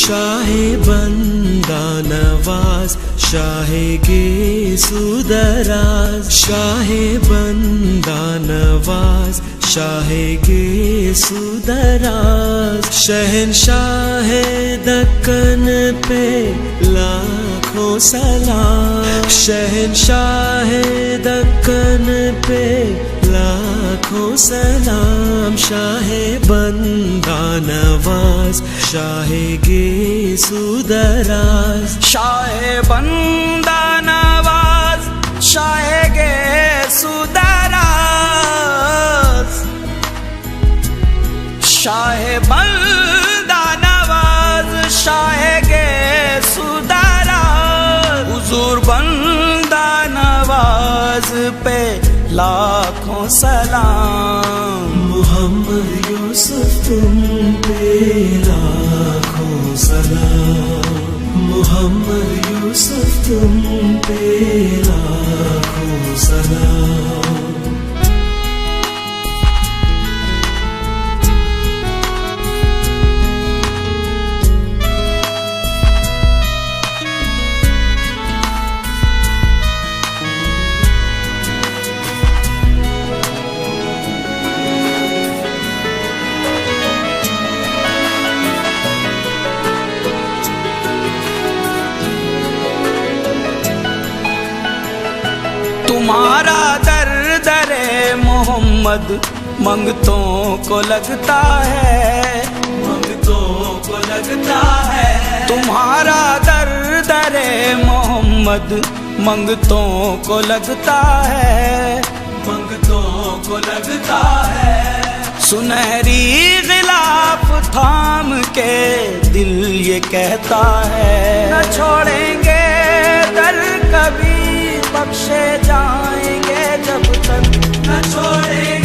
शाहे बंदा नवाज, शाहे गे सुदराज, शाहे बंदा नवाज, शाहे गे सुदराज। शहनशाह दक्कन पे लाखों सलाम, शहनशाह दक्कन पे लाखों सलाम। शाहे बंदा नवाज, शाहे गे सुदराज, शाहे बंदा नवाज, शाहे गे सुदराज। शाहे बंदा नवाज, शाहे गे सुदराज। हुजूर बंदा नवाज पे लाखों सलाम। मोहम्मद यूसुफ तुम पे लाखों सलाम, मोहम्मद यूसुफ तुम पे लाखों सलाम। तुम्हारा दर दरे मोहम्मद मंगतों को लगता है, मंगतों को लगता है। तुम्हारा दर दरे मोहम्मद मंगतों को लगता है, मंगतों को लगता है। सुनहरी गिलाफ थाम के दिल ये कहता है, न छोड़ेंगे दर कभी, बख्शे जाएंगे जब तक, न छोड़ेंगे